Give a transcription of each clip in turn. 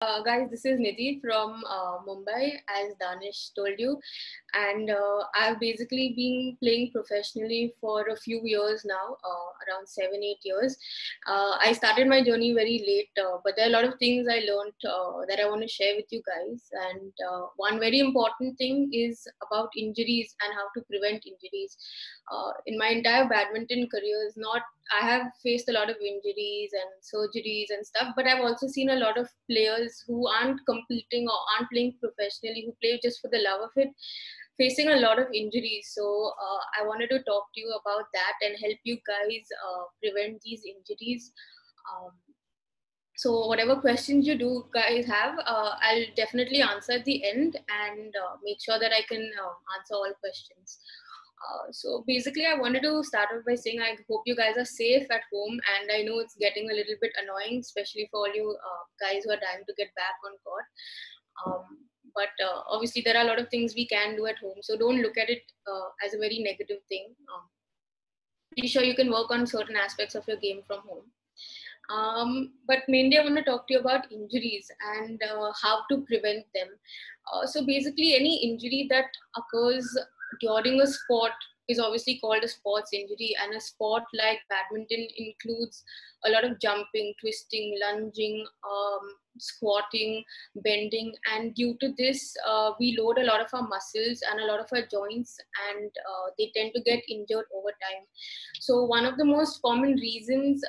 Guys, this is Nidhi from Mumbai, as Danish told you. And I've basically been playing professionally for a few years now, around 7, 8 years. I started my journey very late, but there are a lot of things I learned that I want to share with you guys. And one very important thing is about injuries and how to prevent injuries. In my entire badminton career, is not I have faced a lot of injuries and surgeries and stuff, but I've also seen a lot of players who aren't competing or aren't playing professionally, who play just for the love of it, facing a lot of injuries. So I wanted to talk to you about that and help you guys prevent these injuries. Um, so whatever questions you do guys have, I'll definitely answer at the end and make sure that I can answer all questions. So basically, I wanted to start off by saying I hope you guys are safe at home, and I know it's getting a little bit annoying, especially for all you guys who are dying to get back on court. But obviously, there are a lot of things we can do at home, so don't look at it as a very negative thing. Pretty sure you can work on certain aspects of your game from home. But mainly, I want to talk to you about injuries and how to prevent them. So basically, any injury that occurs during a sport is obviously called a sports injury, and a sport like badminton includes a lot of jumping, twisting, lunging, squatting, bending, and due to this, we load a lot of our muscles and a lot of our joints, and they tend to get injured over time. So one of the most common reasons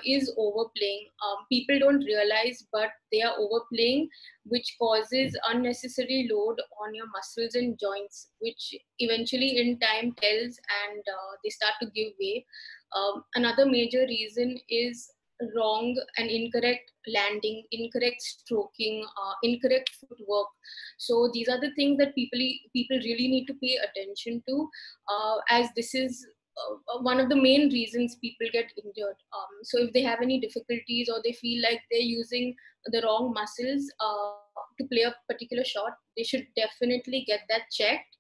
is overplaying. People don't realize, but they are overplaying, which causes unnecessary load on your muscles and joints, which eventually in time tells and they start to give way. Another major reason is wrong and incorrect landing, incorrect stroking, incorrect footwork. So these are the things that people really need to pay attention to, as this is one of the main reasons people get injured. So if they have any difficulties or they feel like they're using the wrong muscles to play a particular shot, they should definitely get that checked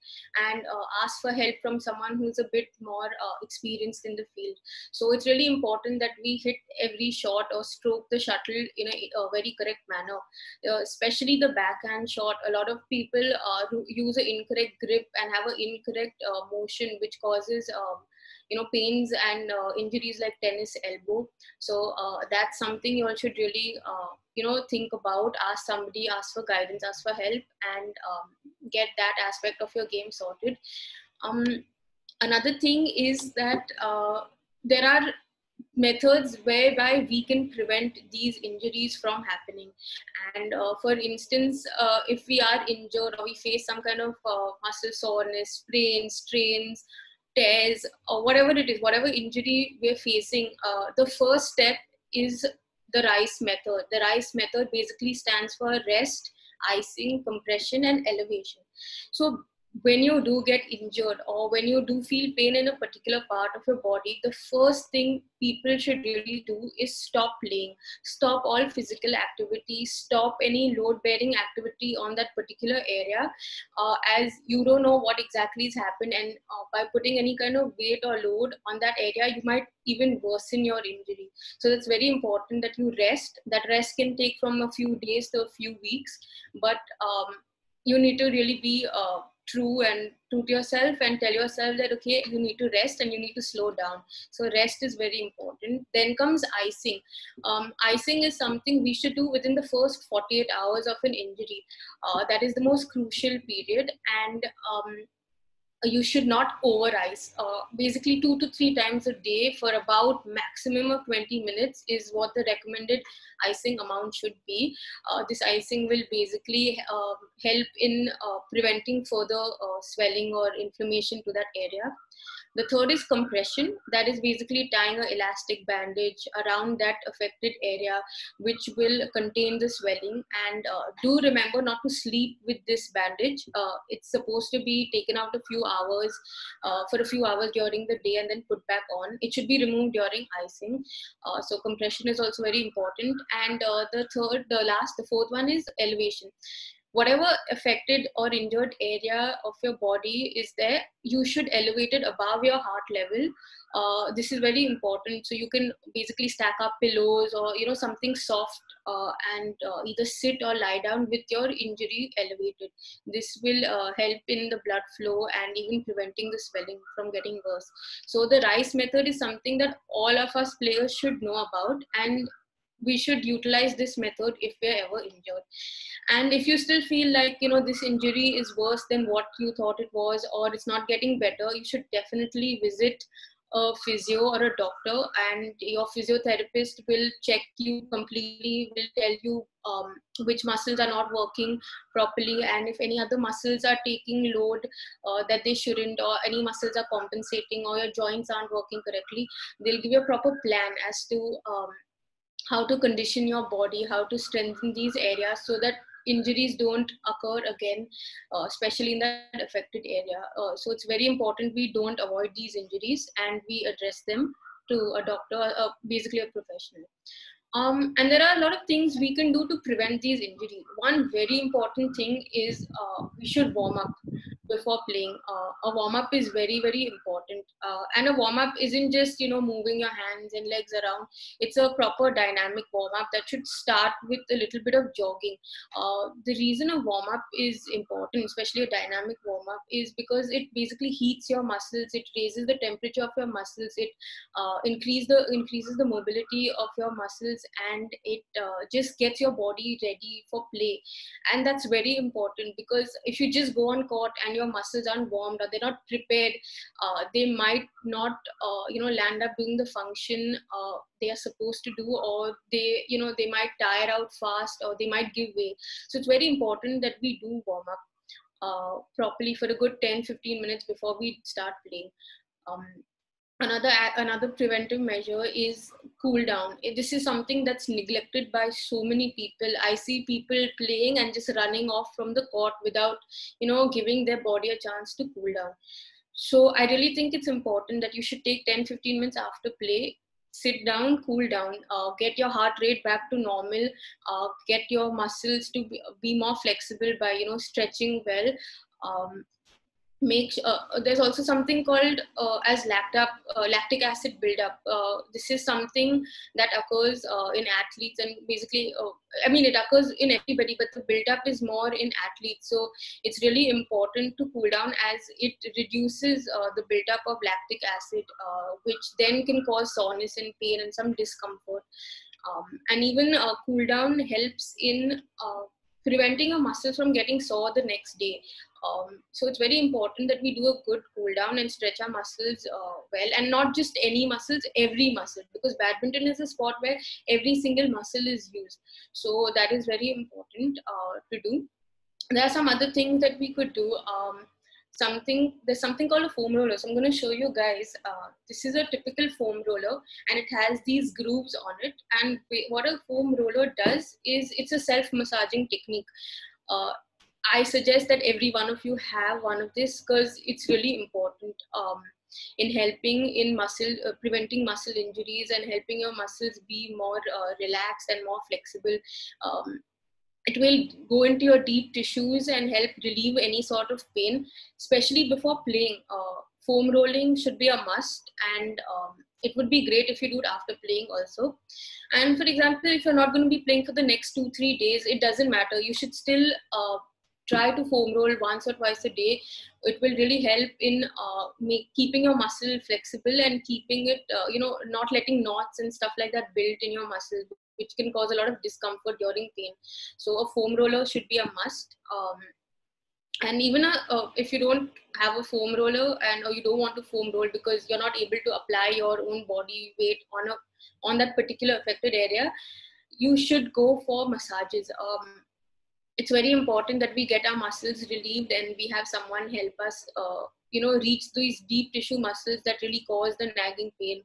and ask for help from someone who's a bit more experienced in the field. So it's really important that we hit every shot or stroke the shuttle in a very correct manner, especially the backhand shot. A lot of people use an incorrect grip and have an incorrect motion, which causes pains and injuries like tennis elbow. So that's something you all should really think about. Ask somebody, ask for guidance, ask for help, and get that aspect of your game sorted. Another thing is that there are methods whereby we can prevent these injuries from happening. And for instance, if we are injured or we face some kind of muscle soreness, sprains, strains, tears, or whatever it is, whatever injury we're facing, the first step is the RICE method. The RICE method basically stands for rest, icing, compression, and elevation. So when you do get injured or when you do feel pain in a particular part of your body, the first thing people should really do is stop playing, stop all physical activity, stop any load bearing activity on that particular area, as you don't know what exactly has happened, and by putting any kind of weight or load on that area, you might even worsen your injury. So that's very important that you rest. That rest can take from a few days to a few weeks, but you need to really be true to yourself and tell yourself that okay, you need to rest and you need to slow down. So rest is very important. Then comes icing. Icing is something we should do within the first 48 hours of an injury. That is the most crucial period, and you should not over ice. Basically 2 to 3 times a day for about maximum of 20 minutes is what the recommended icing amount should be. This icing will basically help in preventing further swelling or inflammation to that area. The third is compression. That is basically tying an elastic bandage around that affected area, which will contain the swelling. And do remember not to sleep with this bandage. It's supposed to be taken out a few hours, for a few hours during the day and then put back on. It should be removed during icing. So compression is also very important. And the fourth one is elevation. whatever affected or injured area of your body is there, you should elevate it above your heart level. This is very important. So you can basically stack up pillows or something soft, and either sit or lie down with your injury elevated. This will help in the blood flow and even preventing the swelling from getting worse. So the rice method is something that all of us players should know about, and we should utilize this method if we're ever injured. And if you still feel like this injury is worse than what you thought it was, or it's not getting better, you should definitely visit a physio or a doctor, and your physiotherapist will check you completely, will tell you which muscles are not working properly, and if any other muscles are taking load that they shouldn't, or any muscles are compensating, or your joints aren't working correctly. They'll give you a proper plan as to how to condition your body, how to strengthen these areas so that injuries don't occur again, especially in that affected area. So it's very important we don't avoid these injuries and we address them to a doctor, basically a professional. And there are a lot of things we can do to prevent these injuries. One very important thing is we should warm up before playing. A warm up is very, very important. And a warm up isn't just, moving your hands and legs around. It's a proper dynamic warm up that should start with a little bit of jogging. The reason a warm up is important, especially a dynamic warm up, is because it basically heats your muscles. It raises the temperature of your muscles. It increases the mobility of your muscles, and it just gets your body ready for play. And that's very important, because if you just go on court and your muscles aren't warmed or they're not prepared, they might not land up doing the function they are supposed to do, or they might tire out fast, or they might give way. So it's very important that we do warm up properly for a good 10-15 minutes before we start playing. um, Another preventive measure is cool down. This is something that's neglected by so many people. I see people playing and just running off from the court without giving their body a chance to cool down. So I really think it's important that you should take 10-15 minutes after play, sit down, cool down, get your heart rate back to normal, get your muscles to be more flexible by stretching well. um, There's also something called as lactic acid buildup. This is something that occurs in athletes, and basically I mean, it occurs in everybody, but the buildup is more in athletes. So it's really important to cool down, as it reduces the buildup of lactic acid, which then can cause soreness and pain and some discomfort. And even cool down helps in preventing your muscles from getting sore the next day. So it's very important that we do a good cool down and stretch our muscles well, and not just any muscles, every muscle, because badminton is a sport where every single muscle is used. So that is very important to do. There are some other things that we could do. There's something called a foam roller. So I'm going to show you guys. This is a typical foam roller, and it has these grooves on it. And what a foam roller does is it's a self-massaging technique. I suggest that every one of you have one of this, because it's really important in helping in preventing muscle injuries and helping your muscles be more relaxed and more flexible. It will go into your deep tissues and help relieve any sort of pain, especially before playing. Foam rolling should be a must, and it would be great if you do it after playing also. And for example, if you're not going to be playing for the next 2-3 days, it doesn't matter. You should still try to foam roll once or twice a day. It will really help in keeping your muscle flexible and keeping it, not letting knots and stuff like that build in your muscle, which can cause a lot of discomfort during pain. So a foam roller should be a must. And even if you don't have a foam roller, or you don't want to foam roll because you're not able to apply your own body weight on that particular affected area, you should go for massages. It's very important that we get our muscles relieved and we have someone help us reach these deep tissue muscles that really cause the nagging pain.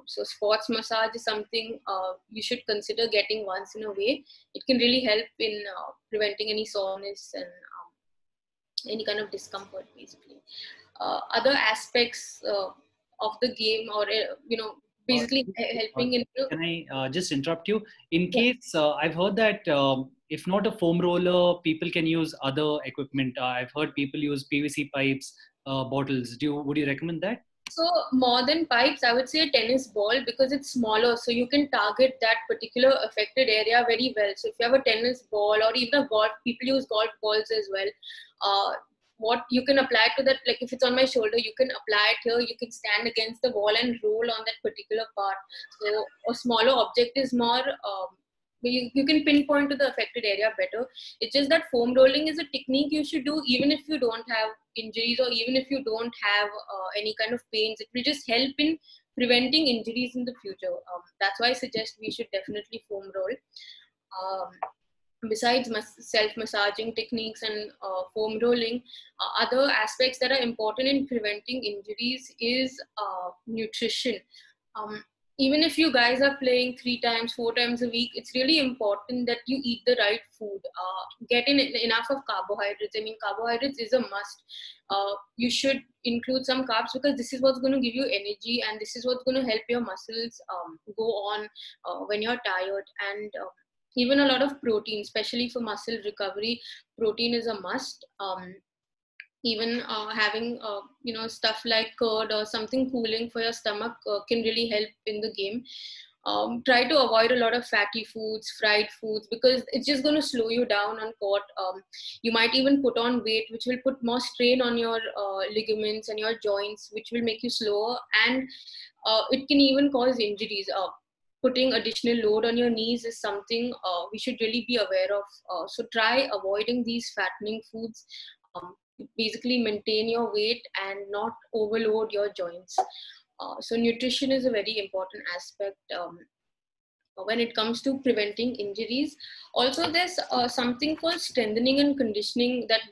So sports massage is something you should consider getting once in a way. It can really help in preventing any soreness and any kind of discomfort, basically. Other aspects of the game, or basically helping in. Can I just interrupt you? In case, I've heard that if not a foam roller, people can use other equipment. I've heard people use PVC pipes, bottles. Would you recommend that? So more than pipes, I would say a tennis ball, because it's smaller, so you can target that particular affected area very well. So if you have a tennis ball, or even a golf, people use golf balls as well. What you can apply to that, like if it's on my shoulder, you can apply it here. You can stand against the wall and roll on that particular part. So a smaller object is more. You can pinpoint to the affected area better. It's just that foam rolling is a technique you should do even if you don't have injuries, or even if you don't have any kind of pains. It will just help in preventing injuries in the future. That's why I suggest we should definitely foam roll. Besides self-massaging techniques and foam rolling, other aspects that are important in preventing injuries is nutrition. Even if you guys are playing 3 times, 4 times a week, it's really important that you eat the right food. Get in enough of carbohydrates. I mean, carbohydrates is a must. You should include some carbs, because this is what's going to give you energy, and this is what's going to help your muscles go on when you're tired. And even a lot of protein, especially for muscle recovery, protein is a must. Even having stuff like curd or something cooling for your stomach can really help in the game. Try to avoid a lot of fatty foods, fried foods, because it's just going to slow you down on court. You might even put on weight, which will put more strain on your ligaments and your joints, which will make you slower, and it can even cause injuries. Putting additional load on your knees is something we should really be aware of. So try avoiding these fattening foods. Basically maintain your weight and not overload your joints. So nutrition is a very important aspect when it comes to preventing injuries. Also, there's something called strengthening and conditioning that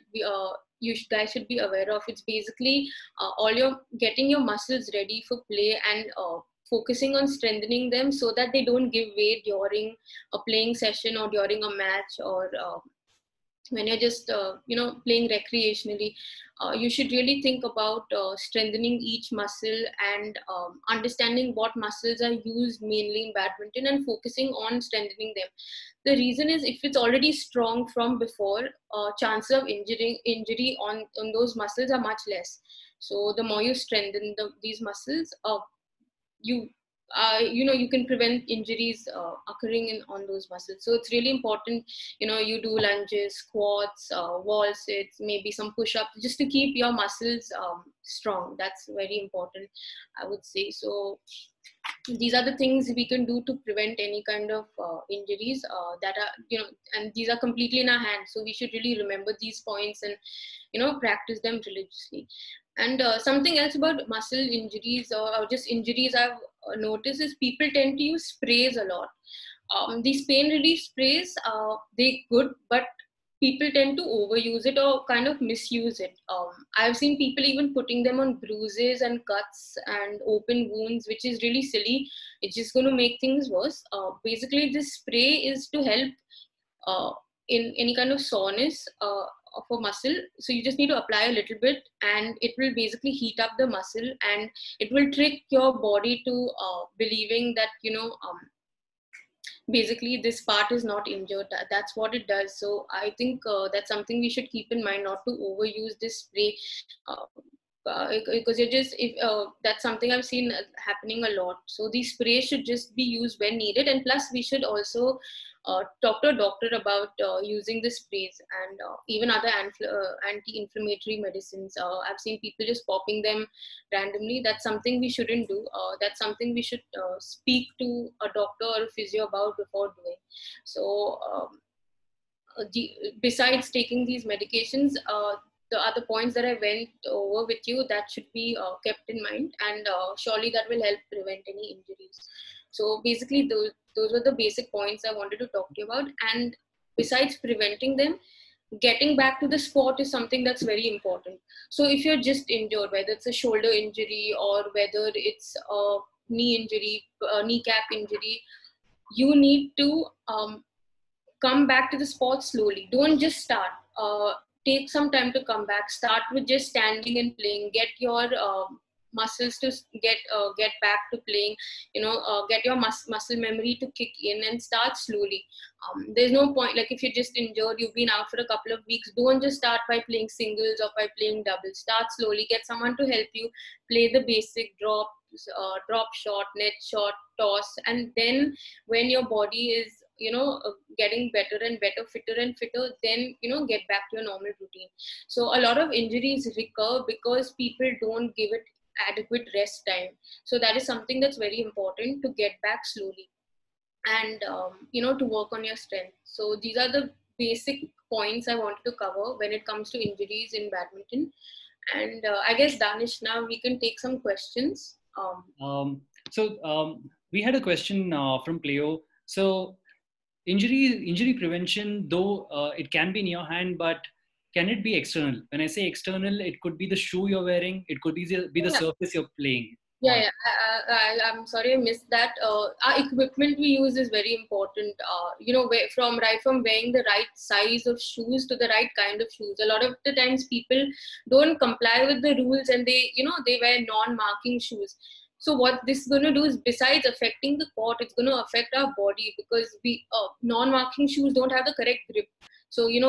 you guys should be aware of. It's basically all your getting your muscles ready for play, and focusing on strengthening them so that they don't give way during a playing session or during a match, or when you're just playing recreationally. You should really think about strengthening each muscle, and understanding what muscles are used mainly in badminton, and focusing on strengthening them. The reason is, if it's already strong from before, chances of injury on those muscles are much less. So the more you strengthen these muscles, you can prevent injuries occurring on those muscles. So it's really important, you do lunges, squats, wall sits, maybe some push-ups, just to keep your muscles strong. That's very important, I would say. So these are the things we can do to prevent any kind of injuries that are, and these are completely in our hands. So we should really remember these points and, practice them religiously. And something else about muscle injuries, or just injuries I've noticed, is people tend to use sprays a lot. These pain relief sprays, they're good, but people tend to overuse it or kind of misuse it. I've seen people even putting them on bruises and cuts and open wounds, which is really silly. It's just going to make things worse. Basically, this spray is to help in any kind of soreness of a muscle. So you just need to apply a little bit, and it will basically heat up the muscle, and it will trick your body to believing that, basically this part is not injured. That's what it does. So I think that's something we should keep in mind, not to overuse this spray. Because that's something I've seen happening a lot. So these sprays should just be used when needed, and plus we should also talk to a doctor about using the sprays, and even other anti-inflammatory medicines. I've seen people just popping them randomly. That's something we shouldn't do. That's something we should speak to a doctor or a physio about before doing. So besides taking these medications, the other points that I went over with you, that should be kept in mind, and surely that will help prevent any injuries. So basically, those were the basic points I wanted to talk to you about. And besides preventing them, getting back to the sport is something that's very important. So if you're just injured, whether it's a shoulder injury or whether it's a knee injury, kneecap injury, you need to come back to the sport slowly. Don't just start. Take some time to come back. Start with just standing and playing. Get your muscles to get back to playing, get your muscle memory to kick in and start slowly. There's no point, like if you're just injured, you've been out for a couple of weeks, don't just start by playing singles or by playing doubles. Start slowly, get someone to help you, play the basic drop shot, net shot, toss, and then when your body is getting better and better, fitter and fitter, then get back to your normal routine. So a lot of injuries recur because people don't give it adequate rest time. So that is something that's very important, to get back slowly, and to work on your strength. So these are the basic points I wanted to cover when it comes to injuries in badminton. And I guess, Danish, now we can take some questions. We had a question from Playo. So injury prevention, though it can be in your hand, but can it be external? When I say external, it could be the shoe you're wearing, it could be the surface you're playing on. Yeah. I'm sorry I missed that. Our equipment we use is very important. From wearing the right size of shoes to the right kind of shoes. A lot of the times people don't comply with the rules, and they wear non-marking shoes. So what this is going to do is, besides affecting the court, it's going to affect our body, because we non-marking shoes don't have the correct grip. So we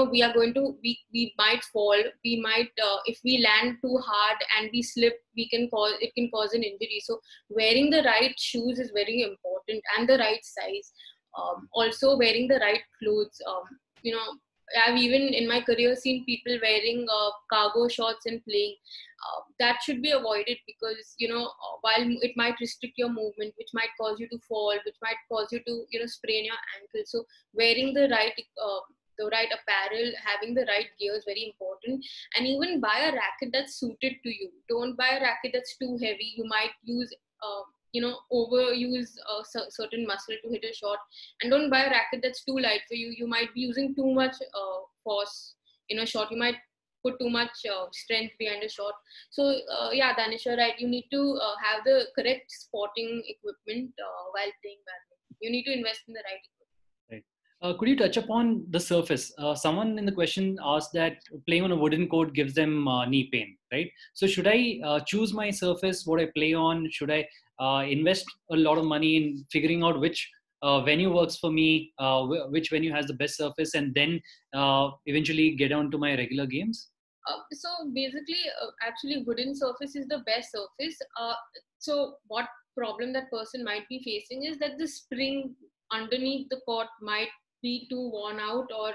might fall, we might if we land too hard and we slip, it can cause an injury. So wearing the right shoes is very important, and the right size. Also wearing the right clothes. I've even in my career seen people wearing cargo shorts and playing. That should be avoided, because while it might restrict your movement, which might cause you to fall, which might cause you to sprain your ankle. So wearing the right apparel, having the right gear is very important. And even buy a racket that's suited to you. Don't buy a racket that's too heavy. You might overuse certain muscle to hit a shot. And don't buy a racket that's too light for you. You might be using too much force in a shot. You might put too much strength behind a shot. So Danish, you're right. You need to have the correct sporting equipment while playing badminton. You need to invest in the right equipment. Could you touch upon the surface? Someone in the question asked that playing on a wooden court gives them knee pain, right? So should I choose my surface, what I play on? Should I invest a lot of money in figuring out which venue works for me, which venue has the best surface, and then eventually get on to my regular games? So basically, actually wooden surface is the best surface. So what problem that person might be facing is that the spring underneath the court might be too worn out, or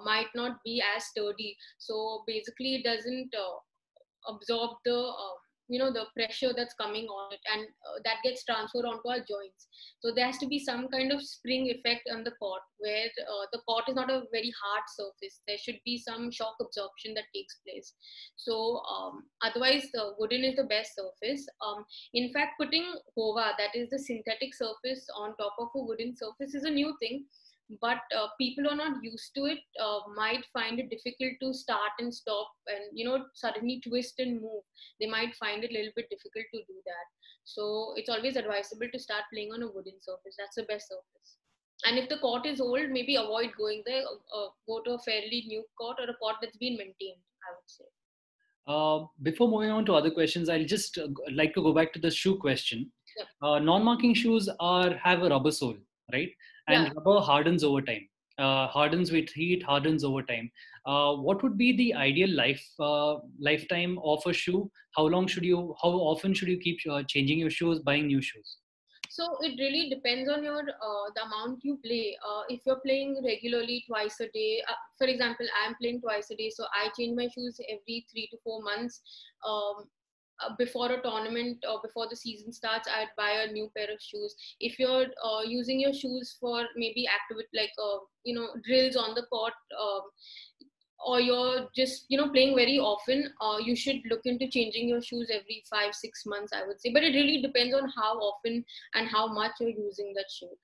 might not be as sturdy. So basically it doesn't absorb the pressure that's coming on it, and that gets transferred onto our joints. So there has to be some kind of spring effect on the court, where the court is not a very hard surface. There should be some shock absorption that takes place. So otherwise wooden is the best surface. In fact, putting hova, that is the synthetic surface, on top of a wooden surface is a new thing. But people who are not used to it might find it difficult to start and stop, and suddenly twist and move. They might find it a little bit difficult to do that. So it's always advisable to start playing on a wooden surface. That's the best surface. And if the court is old, maybe avoid going there. Go to a fairly new court, or a court that's been maintained, I would say. Before moving on to other questions, I'll just like to go back to the shoe question. Yep. Non-marking shoes have a rubber sole, right? And rubber hardens over time. Hardens with heat, hardens over time. What would be the ideal lifetime of a shoe? How often should you keep changing your shoes, buying new shoes? So it really depends on your the amount you play. If you're playing regularly twice a day, for example, I'm playing twice a day, so I change my shoes every 3 to 4 months. Before a tournament or before the season starts, I'd buy a new pair of shoes. If you're using your shoes for maybe activity like drills on the court, or you're just playing very often, you should look into changing your shoes every 5-6 months, I would say. But it really depends on how often and how much you're using that shoe.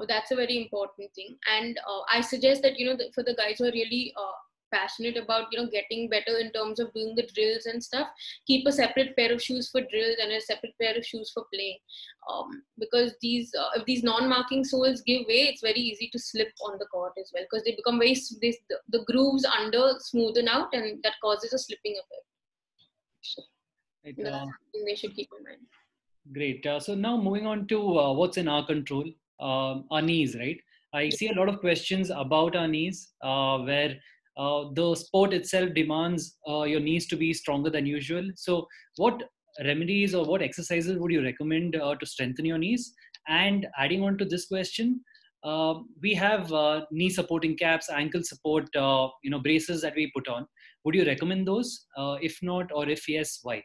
That's a very important thing. And I suggest that for the guys who are really passionate about getting better in terms of doing the drills and stuff, keep a separate pair of shoes for drills and a separate pair of shoes for playing, because if these non-marking soles give way, it's very easy to slip on the court as well, because they become the grooves under smoothen out, and that causes a slipping effect. Right, That's something they should keep in mind. great. So now moving on to what's in our control, our knees, right? I see a lot of questions about our knees where the sport itself demands your knees to be stronger than usual. So, what remedies or what exercises would you recommend to strengthen your knees? And adding on to this question, we have knee supporting caps, ankle support, braces that we put on. Would you recommend those? If not, or if yes, why?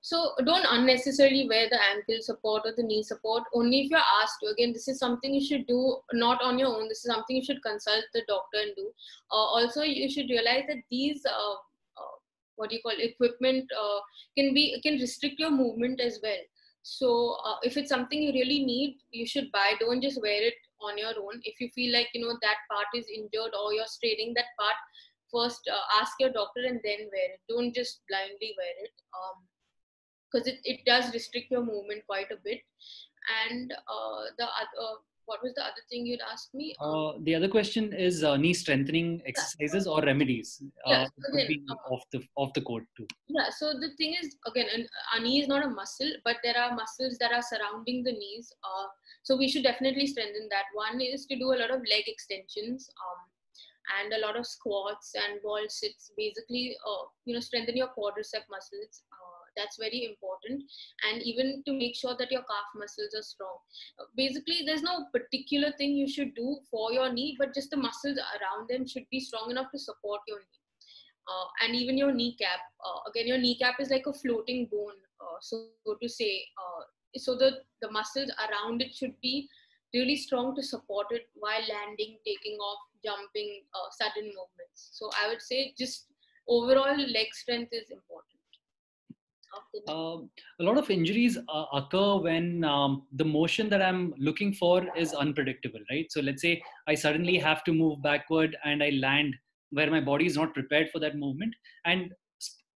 So don't unnecessarily wear the ankle support or the knee support. Only if you're asked to. Again, this is something you should do not on your own. This is something you should consult the doctor and do. Also, you should realize that these what do you call equipment can restrict your movement as well. So if it's something you really need, you should buy. Don't just wear it on your own. If you feel like that part is injured or you're straining that part, first ask your doctor and then wear it. Don't just blindly wear it. Because it does restrict your movement quite a bit. And the other, what was the other thing you'd asked me? The other question is knee strengthening exercises or remedies. Yeah, It so could again, be off the court too. yeah, so the thing is, again, a knee is not a muscle, but there are muscles that are surrounding the knees. So we should definitely strengthen that. One is to do a lot of leg extensions. And a lot of squats and wall sits, basically strengthen your quadricep muscles. That's very important. And even to make sure that your calf muscles are strong. Basically there's no particular thing you should do for your knee, but just the muscles around them should be strong enough to support your knee. And even your kneecap, again, your kneecap is like a floating bone, so to say. So the muscles around it should be really strong to support it while landing, taking off, jumping, sudden movements. So I would say just overall leg strength is important. A lot of injuries occur when the motion that I'm looking for is unpredictable, right? So let's say I suddenly have to move backward and I land where my body is not prepared for that movement. And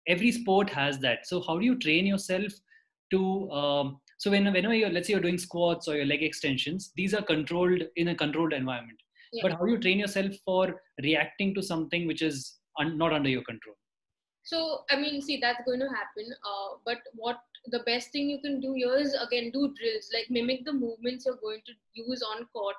every sport has that. So how do you train yourself to, so whenever you're, let's say you're doing squats or your leg extensions, these are controlled in a controlled environment. Yeah. But how do you train yourself for reacting to something which is not under your control? So, I mean, see, that's going to happen. But what the best thing you can do here is, again, do drills, like mimic the movements you're going to use on court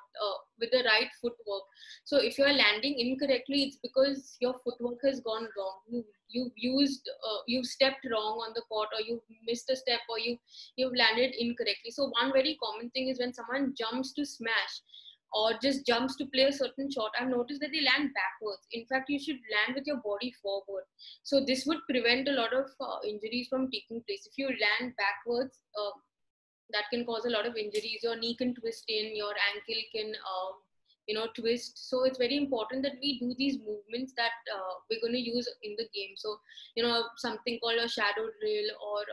with the right footwork. So if you're landing incorrectly, it's because your footwork has gone wrong. You've stepped wrong on the court, or you've missed a step, or you've landed incorrectly. So one very common thing is when someone jumps to smash, or just jumps to play a certain shot, I've noticed that they land backwards. In fact, you should land with your body forward. So this would prevent a lot of injuries from taking place. If you land backwards, that can cause a lot of injuries. Your knee can twist in, your ankle can twist. So it's very important that we do these movements that we're going to use in the game. So something called a shadow drill, or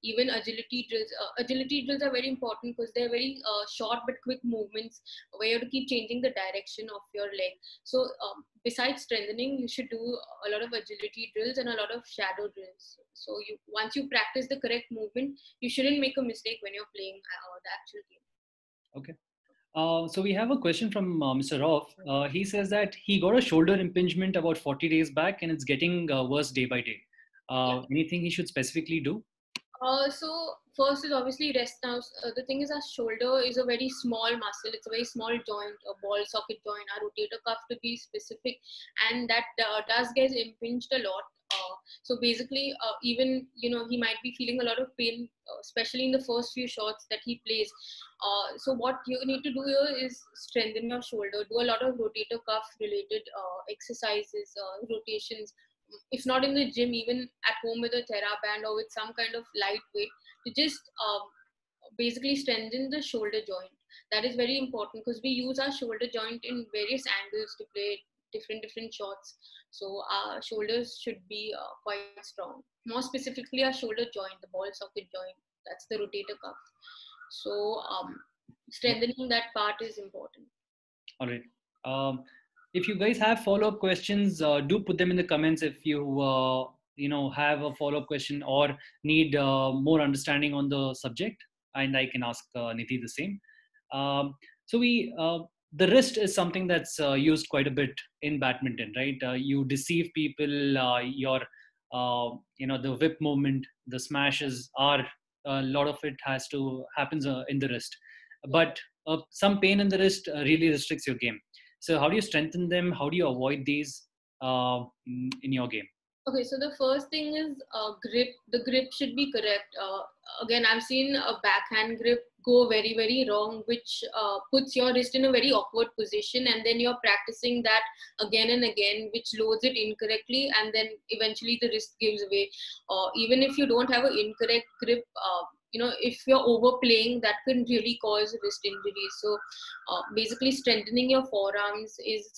even agility drills. Agility drills are very important because they're very short but quick movements where you have to keep changing the direction of your leg. So besides strengthening, you should do a lot of agility drills and a lot of shadow drills. So once you practice the correct movement, you shouldn't make a mistake when you're playing the actual game. Okay. So we have a question from Mr. Roth. He says that he got a shoulder impingement about 40 days back and it's getting worse day by day. Anything he should specifically do? So first is obviously rest. Now the thing is, our shoulder is a very small muscle. It's a very small joint, a ball socket joint, our rotator cuff to be specific, and that does get impinged a lot. So basically, even he might be feeling a lot of pain, especially in the first few shots that he plays. So what you need to do here is strengthen your shoulder. Do a lot of rotator cuff related exercises, rotations. If not in the gym, even at home with a TheraBand or with some kind of light weight, to just basically strengthen the shoulder joint. That is very important because we use our shoulder joint in various angles to play different shots. So our shoulders should be quite strong. More specifically, our shoulder joint, the ball socket joint, that's the rotator cuff. So strengthening that part is important. All right. If you guys have follow-up questions, do put them in the comments. If you have a follow-up question or need more understanding on the subject, and I can ask Nidhi the same. So the wrist is something that's used quite a bit in badminton, right? You deceive people. Your the whip movement, the smashes are a lot of it happens in the wrist, but some pain in the wrist really restricts your game. So how do you strengthen them? How do you avoid these in your game? Okay, so the first thing is grip. The grip should be correct. Again, I've seen a backhand grip go very, very wrong, which puts your wrist in a very awkward position, and then you're practicing that again and again, which loads it incorrectly, and then eventually the wrist gives way. Even if you don't have an incorrect grip, if you're overplaying, that can really cause wrist injuries. So, basically, strengthening your forearms is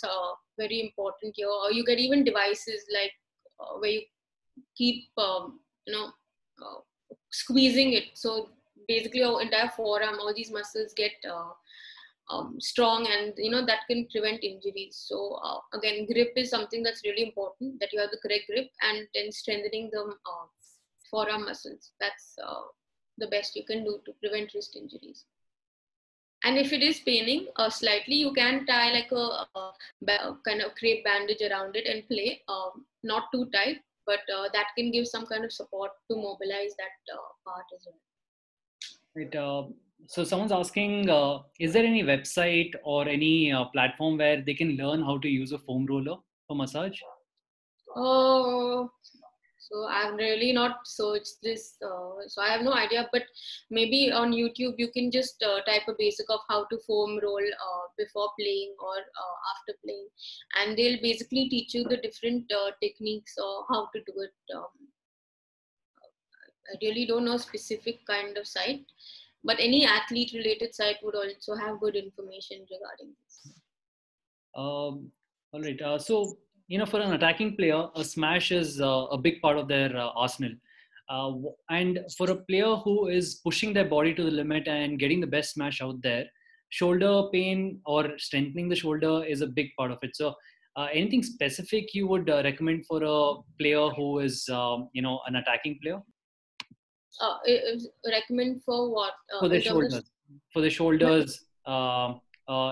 very important here. Or you get even devices like where you keep squeezing it, so basically your entire forearm, all these muscles get strong, and that can prevent injuries. So again, grip is something that's really important, that you have the correct grip, and then strengthening the forearm muscles. That's the best you can do to prevent wrist injuries. And if it is paining slightly, you can tie like a kind of crepe bandage around it and play. Not too tight, but that can give some kind of support to mobilize that part as well. Right. So someone's asking, is there any website or any platform where they can learn how to use a foam roller for massage? So I've really not searched this, so I have no idea. But maybe on YouTube you can just type a basic of how to foam roll before playing or after playing, and they'll basically teach you the different techniques or how to do it. I really don't know specific kind of site, but any athlete related site would also have good information regarding this. All right. So, for an attacking player, a smash is a big part of their arsenal. And for a player who is pushing their body to the limit and getting the best smash out there, shoulder pain or strengthening the shoulder is a big part of it. So, anything specific you would recommend for a player who is, an attacking player? Recommend for what? For the In terms of shoulders, for the shoulders,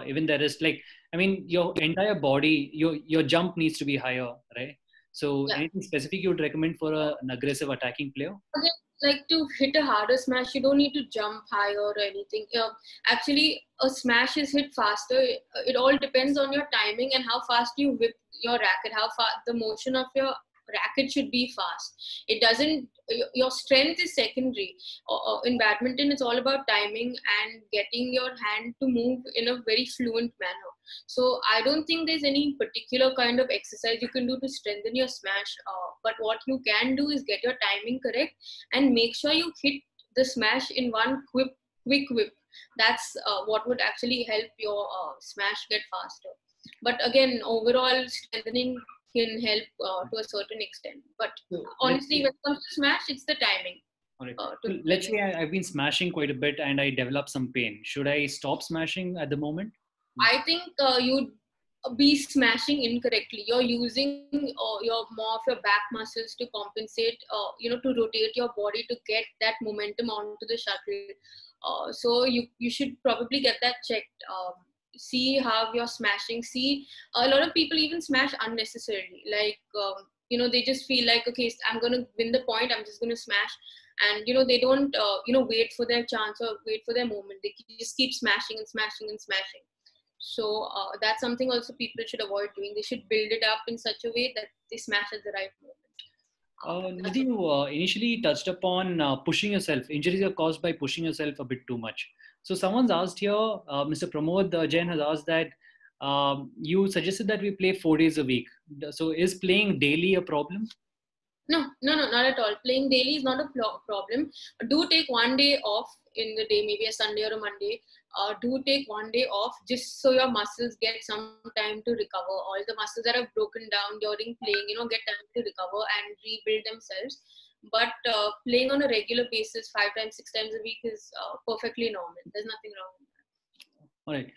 even there is like, I mean, your entire body, your jump needs to be higher, right? So yeah. anything specific you would recommend for an aggressive attacking player? Okay, like to hit a harder smash, you don't need to jump higher or anything. Actually, a smash is hit faster. It all depends on your timing and how fast you whip your racket. How fast the motion of your racket should be fast. It doesn't. Your strength is secondary. In badminton, it's all about timing and getting your hand to move in a very fluent manner. So I don't think there's any particular kind of exercise you can do to strengthen your smash. But what you can do is get your timing correct and make sure you hit the smash in one quick whip. That's what would actually help your smash get faster. But again, overall strengthening can help to a certain extent. But So honestly, when it comes to smash, it's the timing. all right. To Let's say I've been smashing quite a bit and I develop some pain. Should I stop smashing at the moment? I think you'd be smashing incorrectly. You're using your more of your back muscles to compensate, to rotate your body to get that momentum onto the shuttle. So you should probably get that checked. See how you're smashing. See, a lot of people even smash unnecessarily. Like, they just feel like, okay, I'm going to win the point. I'm just going to smash. And, they don't, wait for their chance or wait for their moment. They just keep smashing and smashing and smashing. So that's something also people should avoid doing. They should build it up in such a way that they smash at the right moment. Nidhi, you initially touched upon pushing yourself. Injuries are caused by pushing yourself a bit too much. So someone's asked here, Mr. Pramod Jain has asked that you suggested that we play 4 days a week. So is playing daily a problem? No, not at all. Playing daily is not a problem. Do take one day off in the day, maybe a Sunday or a Monday. Do take one day off just so your muscles get some time to recover. All the muscles that are broken down during playing, get time to recover and rebuild themselves. But playing on a regular basis, 5 times, 6 times a week is perfectly normal. There's nothing wrong with that. All right.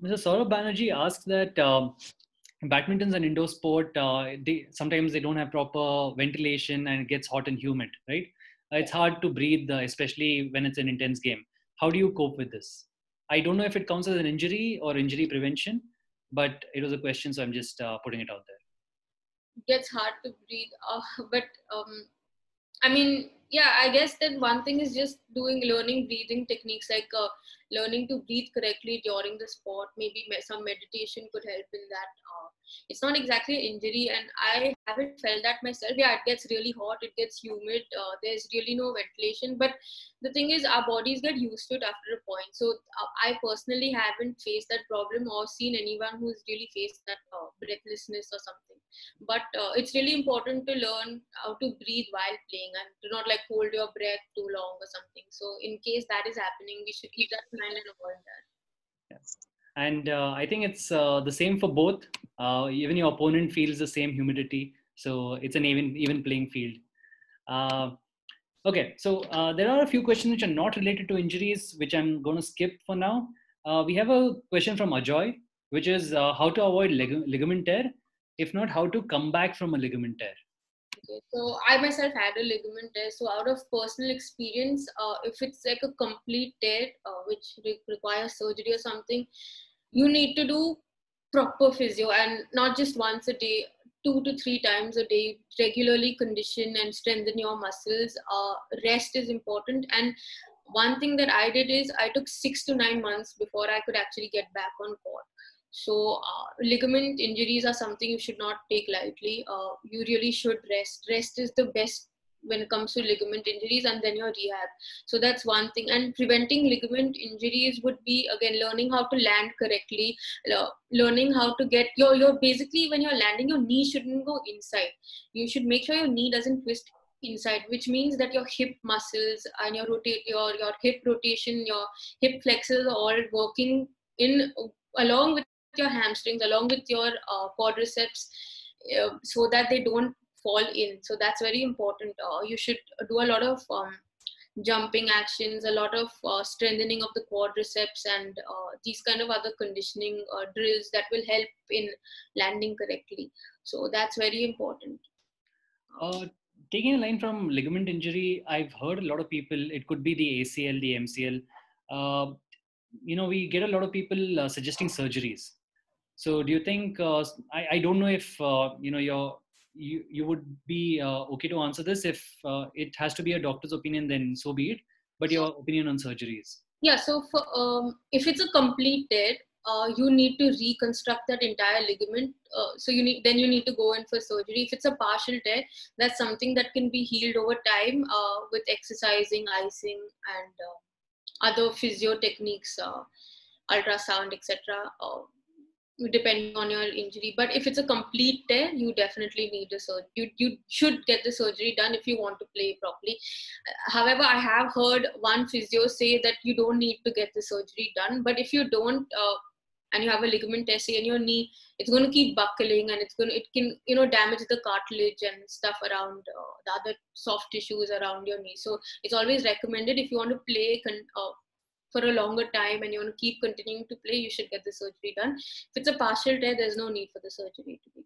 Mr. Saurabh Banerjee asks that badminton's an indoor sport. Sometimes they don't have proper ventilation and it gets hot and humid, right? It's hard to breathe, especially when it's an intense game. How do you cope with this? I don't know if it counts as an injury or injury prevention, but it was a question, so I'm just putting it out there. gets hard to breathe. But I mean, yeah, I guess that one thing is just learning breathing techniques, like learning to breathe correctly during the sport. Maybe some meditation could help in that. It's not exactly an injury, and I haven't felt that myself. Yeah, it gets really hot, it gets humid, there's really no ventilation. But the thing is, our bodies get used to it after a point. So I personally haven't faced that problem or seen anyone who's really faced that breathlessness or something. But it's really important to learn how to breathe while playing and to not like hold your breath too long or something. So in case that is happening, we should keep that in mind and avoid that. Yeah. And I think it's the same for both. Even your opponent feels the same humidity, so it's an even playing field. Uh, okay, so there are a few questions which are not related to injuries, which I'm going to skip for now. We have a question from Ajoy, which is how to avoid ligament tear. If not, how to come back from a ligament tear. Okay, so I myself had a ligament tear. So out of personal experience, if it's like a complete tear, which requires surgery or something, you need to do proper physio and not just once a day, 2 to 3 times a day. Regularly condition and strengthen your muscles. Rest is important. And one thing that I did is I took 6 to 9 months before I could actually get back on court. So ligament injuries are something you should not take lightly. You really should rest. Rest is the best when it comes to ligament injuries, and then your rehab. So that's one thing. And preventing ligament injuries would be, again, learning how to land correctly, learning how to get your basically when you're landing, your knee shouldn't go inside. You should make sure your knee doesn't twist inside, which means that your hip muscles and your hip rotation, your hip flexors are all working in along with your hamstrings, along with your quadriceps, so that they don't fall in. So that's very important. You should do a lot of jumping actions, a lot of strengthening of the quadriceps, and these kind of other conditioning drills that will help in landing correctly. So that's very important. Uh, Taking a line from ligament injury, I've heard a lot of people, it could be the ACL, the MCL. We get a lot of people suggesting surgeries. So do you think, I don't know if, you would be okay to answer this. If it has to be a doctor's opinion, then so be it. But your opinion on surgeries? Yeah, so for if it's a complete tear, you need to reconstruct that entire ligament. So you need to go in for surgery. If it's a partial tear, that's something that can be healed over time with exercising, icing, and other physio techniques, ultrasound, etc. Depending on your injury. But if it's a complete tear, you definitely need a surgery. You should get the surgery done if you want to play properly. However, I have heard one physio say that you don't need to get the surgery done, but if you don't, and you have a ligament tear in your knee, it's going to keep buckling, and it can damage the cartilage and stuff around the other soft tissues around your knee. So it's always recommended, if you want to play for a longer time and you want to keep continuing to play, you should get the surgery done. If it's a partial tear, there's no need for the surgery to be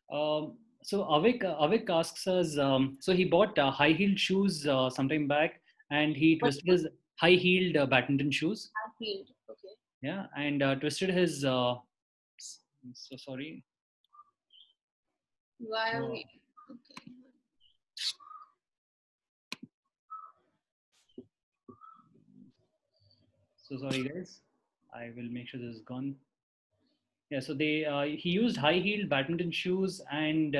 done. So Avik asks us, so he bought high-heeled shoes sometime back, and he What twisted his high-heeled badminton shoes. I feel, okay. Yeah, and twisted his, so sorry. Why are Uh, we, okay. so sorry, guys. I will make sure this is gone. Yeah, so he used high-heeled badminton shoes, and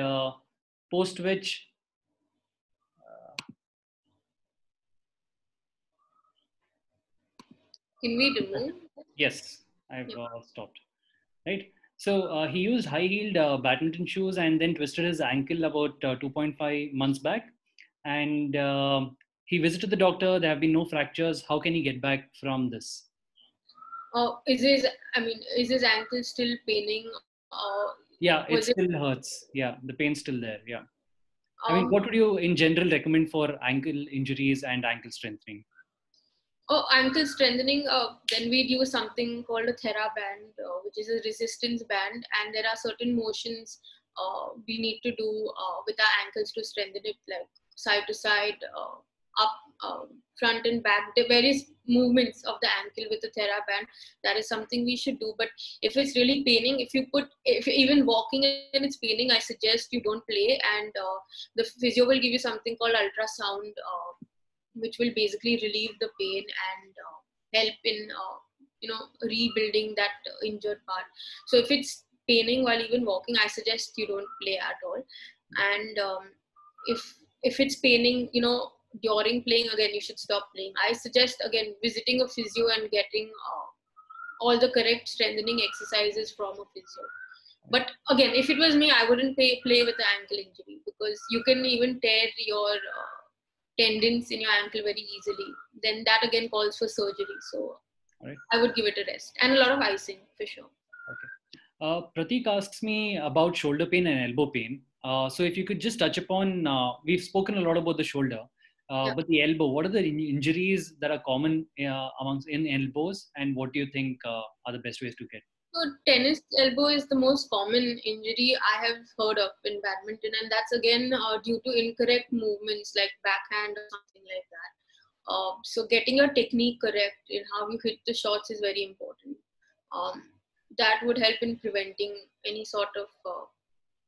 post which, Can we remove? yes, I've Yeah. stopped. Right. So he used high-heeled badminton shoes and then twisted his ankle about 2.5 months back, and he visited the doctor. There have been no fractures. How can he get back from this? Is his ankle still paining? Yeah, Was it it? still hurts. Yeah, the pain's still there. Yeah. I mean, Um, what would you in general recommend for ankle injuries and ankle strengthening? Ankle strengthening, then we'd use something called a TheraBand, which is a resistance band, and there are certain motions we need to do with our ankles to strengthen it, like side to side. up, front and back, the various movements of the ankle with the TheraBand. That is something we should do. But if it's really paining, if even walking and it's paining, I suggest you don't play. And the physio will give you something called ultrasound, which will basically relieve the pain and help in rebuilding that injured part. So if it's paining while even walking, I suggest you don't play at all. And if it's paining, during playing, again you should stop playing. I suggest again visiting a physio and getting all the correct strengthening exercises from a physio. But again, if it was me, I wouldn't play with the ankle injury, because you can even tear your tendons in your ankle very easily. Then that again calls for surgery. So Right. I would give it a rest, and a lot of icing for sure. Okay. Pratik asks me about shoulder pain and elbow pain. So if you could just touch upon, we've spoken a lot about the shoulder, Yeah. but the elbow, what are the injuries that are common in elbows, and what do you think are the best ways to get? So tennis elbow is the most common injury I have heard of in badminton, and that's again due to incorrect movements like backhand or something like that. So getting your technique correct in how you hit the shots is very important. Um, that would help in preventing any sort of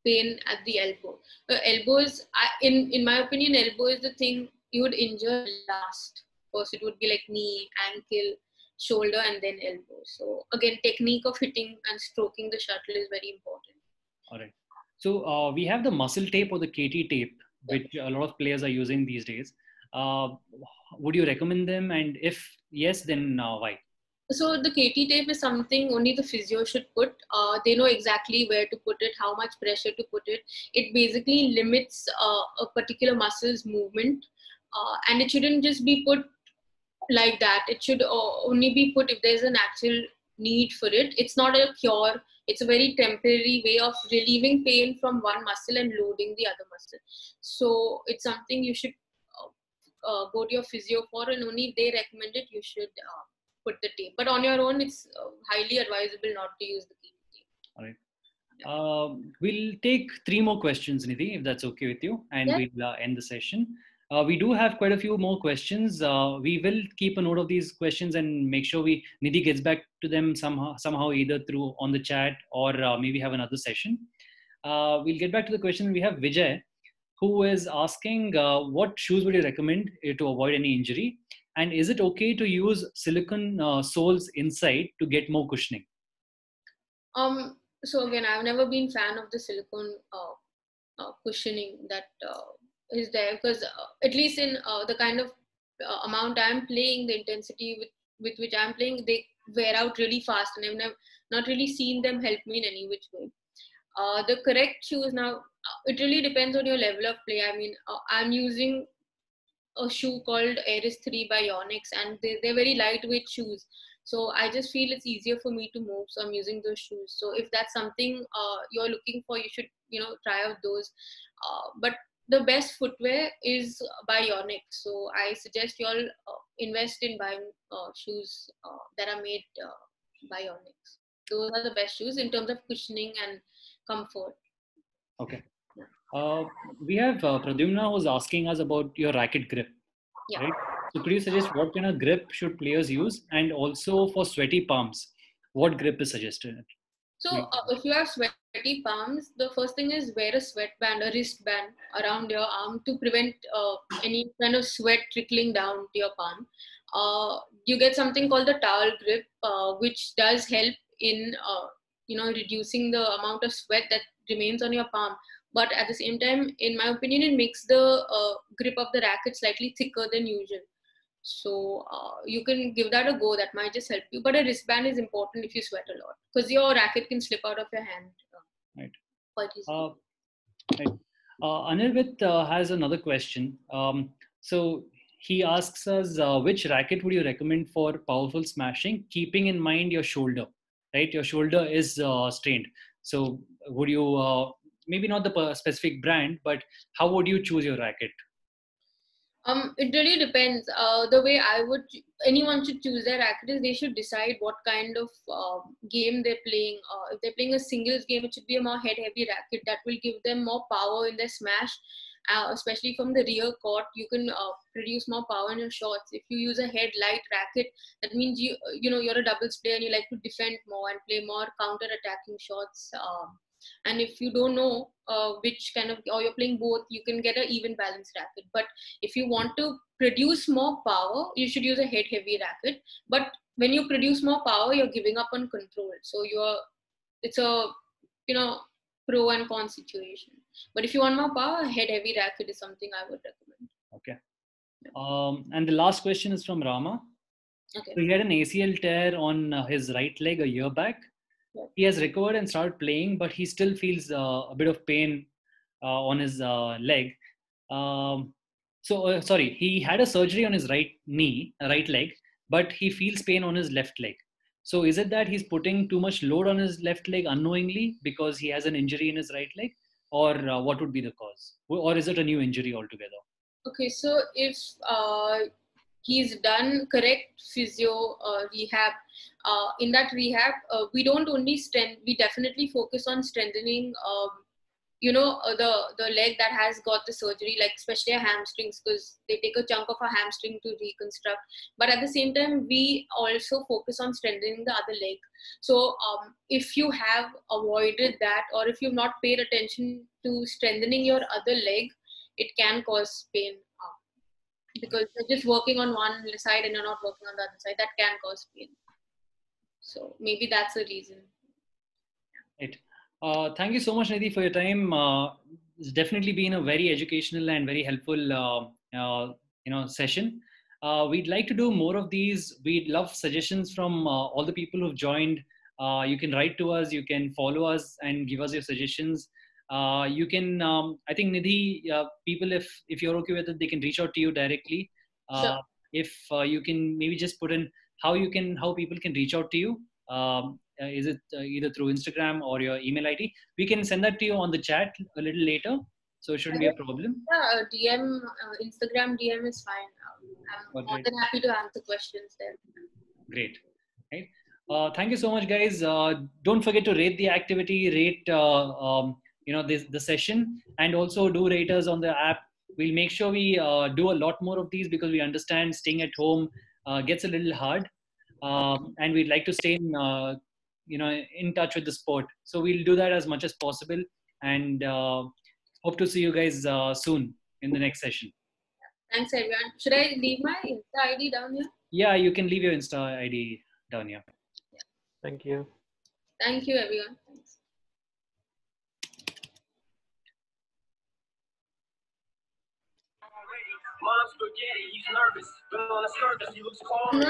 pain at the elbow. Elbow is, in my opinion, elbow is the thing you would injure last. First, it would be like knee, ankle, shoulder, and then elbow. So again, technique of hitting and stroking the shuttle is very important. All right. So we have the muscle tape or the KT tape, which a lot of players are using these days. Would you recommend them? And if yes, then why? So the KT tape is something only the physio should put. They know exactly where to put it, how much pressure to put it. It basically limits a particular muscle's movement, and it shouldn't just be put like that. It should only be put if there's an actual need for it. It's not a cure. It's a very temporary way of relieving pain from one muscle and loading the other muscle. So it's something you should go to your physio for, and only if they recommend it, you should put the tape. But on your own, it's highly advisable not to use the tape. All right. We'll take 3 more questions, Nidhi, if that's okay with you, and Yeah. we'll end the session. We do have quite a few more questions. We will keep a note of these questions and make sure Nidhi gets back to them somehow either through on the chat or maybe have another session. We'll get back to the question. We have Vijay, who is asking, what shoes would you recommend to avoid any injury? And is it okay to use silicone soles inside to get more cushioning? So again, I've never been fan of the silicone cushioning that is there, because at least in the kind of amount I'm playing, the intensity with which I'm playing, they wear out really fast, and I've not really seen them help me in any which way. The correct shoes now, it really depends on your level of play. I mean, I'm using a shoe called Aeris 3 by Onyx, and they're very lightweight shoes. So I just feel it's easier for me to move. So I'm using those shoes. So if that's something you're looking for, you should, try out those. But the best footwear is by Onyx. So I suggest you all invest in buying shoes that are made by Onyx. Those are the best shoes in terms of cushioning and comfort. Okay. We have Pradyumna who's asking us about your racket grip. Yeah. Right? So could you suggest what kind of grip should players use? And also for sweaty palms, what grip is suggested? So if you have sweaty palms, the first thing is wear a sweatband, a wristband around your arm to prevent any kind of sweat trickling down to your palm. You get something called the towel grip, which does help in reducing the amount of sweat that remains on your palm. But at the same time, in my opinion, it makes the grip of the racket slightly thicker than usual. So you can give that a go. That might just help you. But a wristband is important if you sweat a lot, because your racket can slip out of your hand Right. quite easily. Right. Anirvit has another question. So he asks us, which racket would you recommend for powerful smashing, keeping in mind your shoulder, right? Your shoulder is strained. So would you, maybe not the specific brand, but how would you choose your racket? It really depends. The way anyone should choose their racket is they should decide what kind of game they're playing. If they're playing a singles game, it should be a more head-heavy racket that will give them more power in their smash, especially from the rear court, you can produce more power in your shots. If you use a head light racket, that means you're a doubles player and you like to defend more and play more counter attacking shots. And if you don't know which kind of, or you're playing both, you can get an even balanced racket. But if you want to produce more power, you should use a head heavy racket. But when you produce more power, you're giving up on control. So it's a, pro and con situation. But if you want more power, a head heavy racket is something I would recommend. Okay. And the last question is from Rama. Okay. So he had an ACL tear on his right leg a year back. Yeah. He has recovered and started playing, but he still feels a bit of pain on his leg. Sorry, he had a surgery on his right leg, but he feels pain on his left leg. So is it that he's putting too much load on his left leg unknowingly because he has an injury in his right leg? Or what would be the cause? Or is it a new injury altogether? Okay, so if he's done correct physio rehab, in that rehab, we don't only we definitely focus on strengthening the leg that has got the surgery, like especially a hamstrings, because they take a chunk of a hamstring to reconstruct. But at the same time, we also focus on strengthening the other leg. So if you have avoided that, or if you've not paid attention to strengthening your other leg, it can cause pain, because you're just working on one side and you're not working on the other side. That can cause pain. So maybe that's the reason. Right. Thank you so much, Nidhi, for your time. It's definitely been a very educational and very helpful, session. We'd like to do more of these. We'd love suggestions from all the people who've joined. You can write to us. You can follow us and give us your suggestions. You can, I think, Nidhi, people, if you're okay with it, they can reach out to you directly. Sure. If you can maybe just put in how people can reach out to you. Is it either through Instagram or your email ID? We can send that to you on the chat a little later, so it shouldn't be a problem. Yeah, DM, Instagram DM is fine. I'm more than happy to answer questions there. Great. Right. Thank you so much, guys. Don't forget to rate the activity, rate the session, and also do rate us on the app. We'll make sure we do a lot more of these, because we understand staying at home gets a little hard, and we'd like to stay in touch with the sport. So we'll do that as much as possible, and hope to see you guys soon in the next session. Thanks, everyone. Should I leave my Insta ID down here? Yeah, you can leave your Insta ID down here. Yeah. Thank you. Thank you, everyone. Thanks. Mom's spaghetti, he's nervous, but on the surface he looks calm.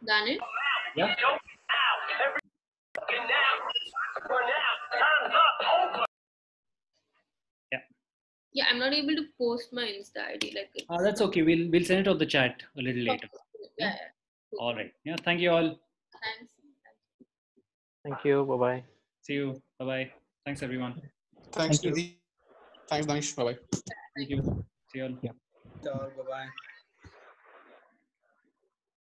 Done it? Yeah. Yeah, I'm not able to post my Insta ID. That's okay. We'll send it on the chat a little later. Yeah. Cool. All right. Yeah. Thank you all. Thanks. Thank you. Bye bye. See you. Bye bye. Thanks everyone. Thanks, Nidhi. Thanks, Danish. Bye bye. Thank you. See you all. Yeah. Bye bye.